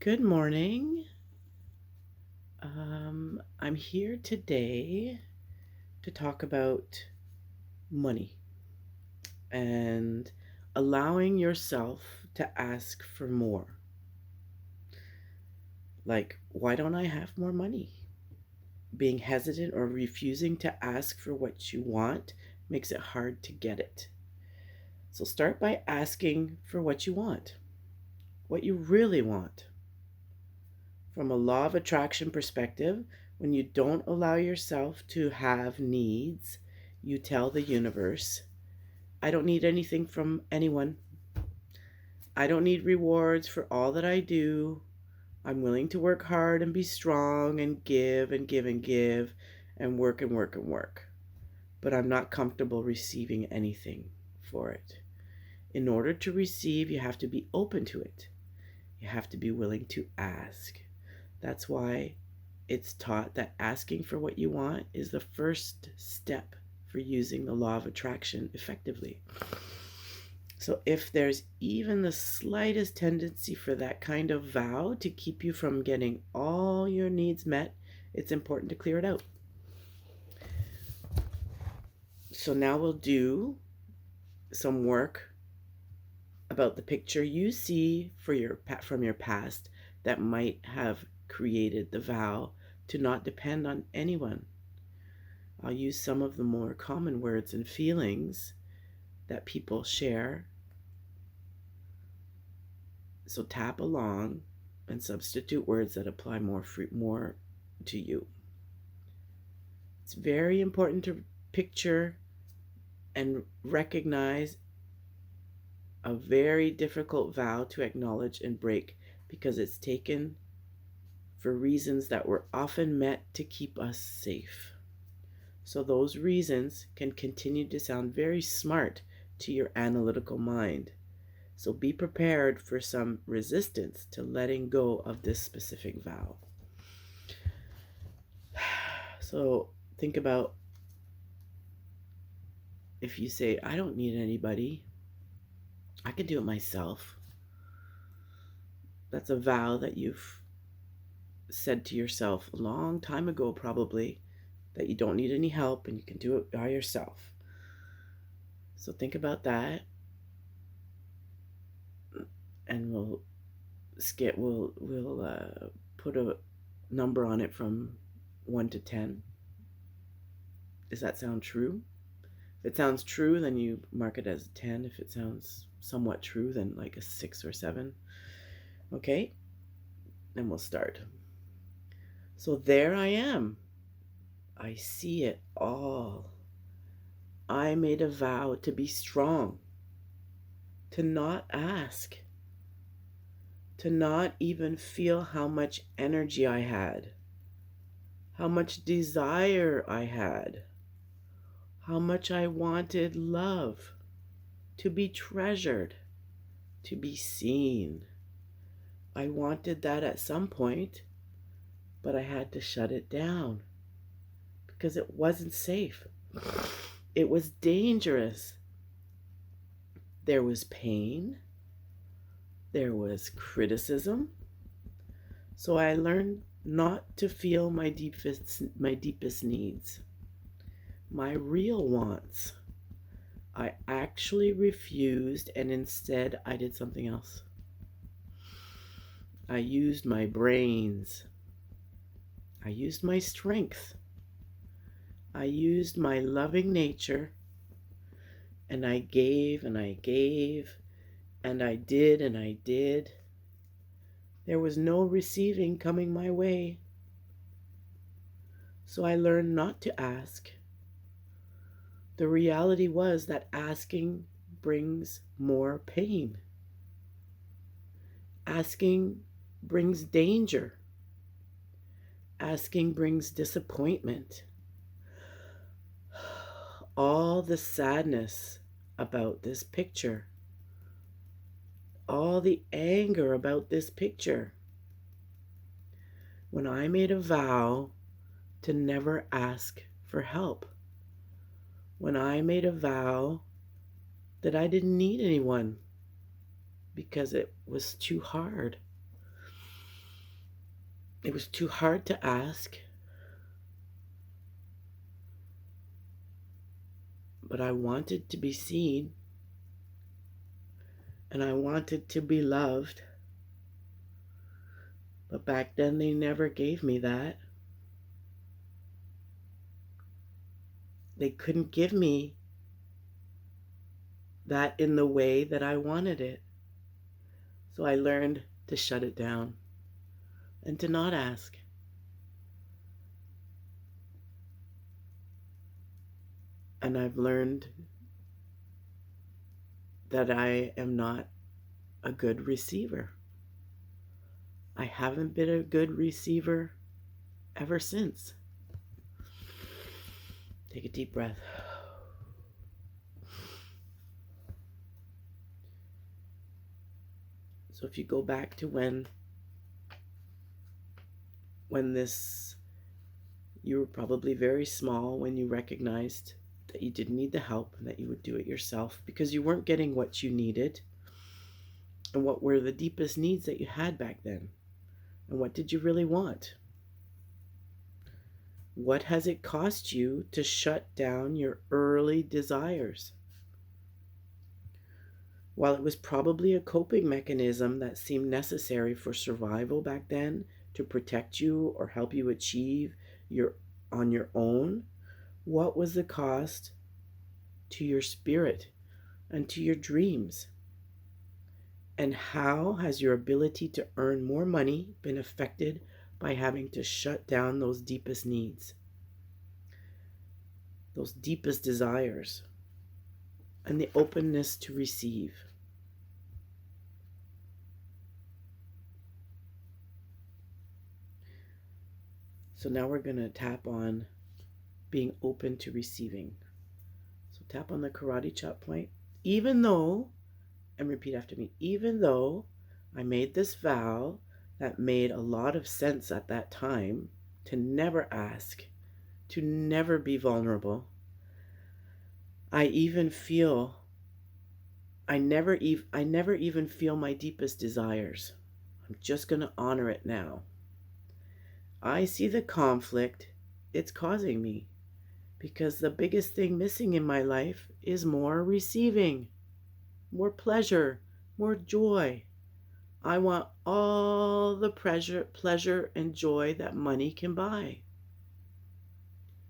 Good morning. I'm here today to talk about money and allowing yourself to ask for more. Like, why don't I have more money? Being hesitant or refusing to ask for what you want makes it hard to get it. So start by asking for what you want, what you really want. From a law of attraction perspective, when you don't allow yourself to have needs, you tell the universe, I don't need anything from anyone. I don't need rewards for all that I do. I'm willing to work hard and be strong and give and give and give and work and work and work. But I'm not comfortable receiving anything for it. In order to receive, you have to be open to it. You have to be willing to ask. That's why it's taught that asking for what you want is the first step for using the law of attraction effectively. So if there's even the slightest tendency for that kind of vow to keep you from getting all your needs met, it's important to clear it out. So now we'll do some work about the picture you see from your past that might have created the vow to not depend on anyone. I'll use some of the more common words and feelings that people share. So tap along and substitute words that apply more to you. It's very important to picture and recognize a very difficult vow to acknowledge and break because it's taken for reasons that were often met to keep us safe. So those reasons can continue to sound very smart to your analytical mind. So be prepared for some resistance to letting go of this specific vow. So think about if you say, I don't need anybody, I can do it myself. That's a vow that you've said to yourself a long time ago, probably, that you don't need any help and you can do it by yourself. So think about that, and we'll put a number on it from 1 to 10. Does that sound true? If it sounds true, then you mark it as a 10. If it sounds somewhat true, then like a 6 or 7. Okay, then we'll start. So there I am. I see it all. I made a vow to be strong, to not ask, to not even feel how much energy I had, how much desire I had, how much I wanted love, to be treasured, to be seen. I wanted that at some point, but I had to shut it down because it wasn't safe. It was dangerous. There was pain. There was criticism. So I learned not to feel my deepest needs, my real wants. I actually refused, and instead I did something else. I used my brains. I used my strength. I used my loving nature, and I gave and I gave, and I did and I did. There was no receiving coming my way. So I learned not to ask. The reality was that asking brings more pain. Asking brings danger. Asking brings disappointment. All the sadness about this picture, all the anger about this picture. When I made a vow to never ask for help, when I made a vow that I didn't need anyone because it was too hard, It was too hard to ask, but I wanted to be seen and I wanted to be loved. But back then they never gave me that. They couldn't give me that in the way that I wanted it. So I learned to shut it down and to not ask. And I've learned that I am not a good receiver. I haven't been a good receiver ever since. Take a deep breath. So if you go back to when you were probably very small when you recognized that you didn't need the help and that you would do it yourself because you weren't getting what you needed. And what were the deepest needs that you had back then? And what did you really want? What has it cost you to shut down your early desires? While it was probably a coping mechanism that seemed necessary for survival back then to protect you or help you achieve on your own, what was the cost to your spirit and to your dreams? And how has your ability to earn more money been affected by having to shut down those deepest needs, those deepest desires, and the openness to receive? So now we're going to tap on being open to receiving. So tap on the karate chop point. Even though, and repeat after me, even though I made this vow that made a lot of sense at that time to never ask, to never be vulnerable, I never even feel my deepest desires. I'm just going to honor it now. I see the conflict it's causing me because the biggest thing missing in my life is more receiving, more pleasure, more joy. I want all the pleasure and joy that money can buy.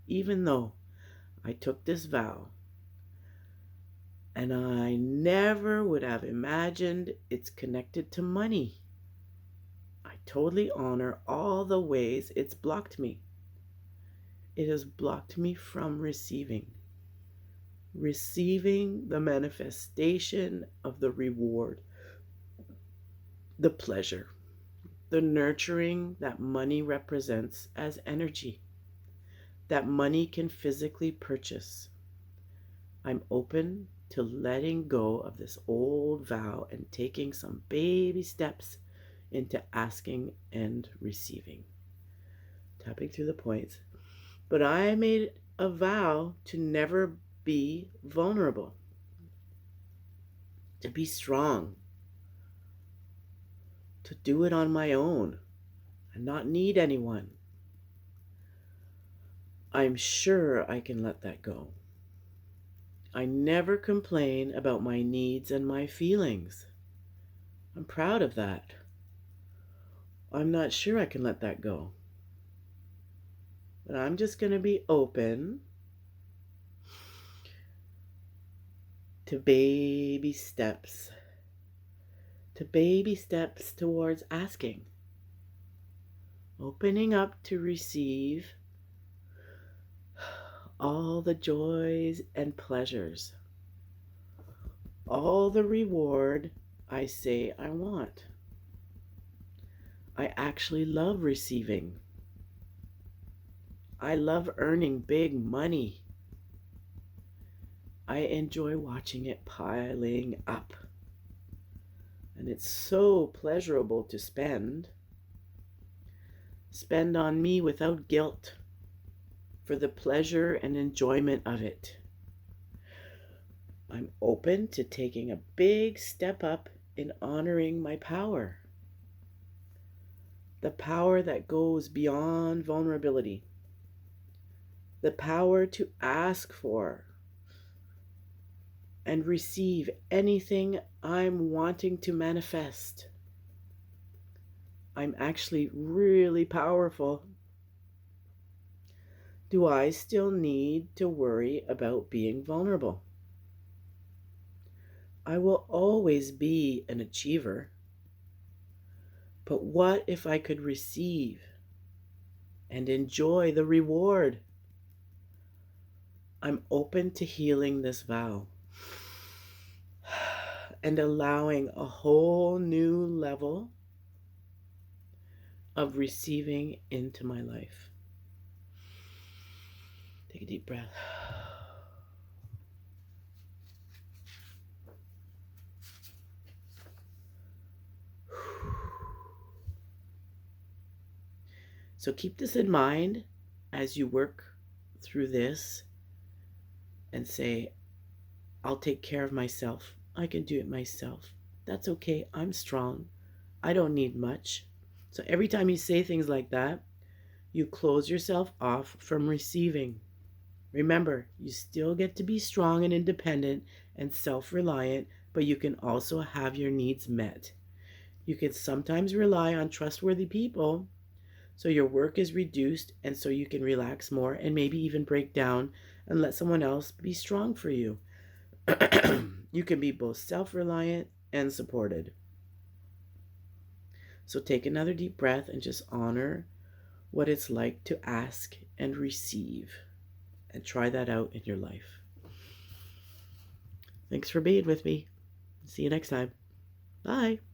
Even though I took this vow and I never would have imagined it's connected to money, I totally honor all the ways it's blocked me. It has blocked me from receiving the manifestation of the reward, the pleasure, the nurturing that money represents as energy, that money can physically purchase. I'm open to letting go of this old vow and taking some baby steps into asking and receiving. Tapping through the points. But I made a vow to never be vulnerable, to be strong, to do it on my own and not need anyone. I'm sure I can let that go. I never complain about my needs and my feelings. I'm proud of that. I'm not sure I can let that go. But I'm just going to be open to baby steps towards asking, opening up to receive all the joys and pleasures, all the reward I say I want. I actually love receiving. I love earning big money. I enjoy watching it piling up. And it's so pleasurable to spend on me without guilt for the pleasure and enjoyment of it. I'm open to taking a big step up in honoring my power, the power that goes beyond vulnerability, the power to ask for and receive anything I'm wanting to manifest. I'm actually really powerful. Do I still need to worry about being vulnerable? I will always be an achiever. But what if I could receive and enjoy the reward? I'm open to healing this vow and allowing a whole new level of receiving into my life. Take a deep breath. So keep this in mind as you work through this and say, I'll take care of myself. I can do it myself. That's okay. I'm strong. I don't need much. So every time you say things like that, you close yourself off from receiving. Remember, you still get to be strong and independent and self reliant, but you can also have your needs met. You can sometimes rely on trustworthy people, so your work is reduced and so you can relax more and maybe even break down and let someone else be strong for you. You can be both self reliant and supported. So take another deep breath and just honor what it's like to ask and receive, and try that out in your life. Thanks for being with me. See you next time. Bye.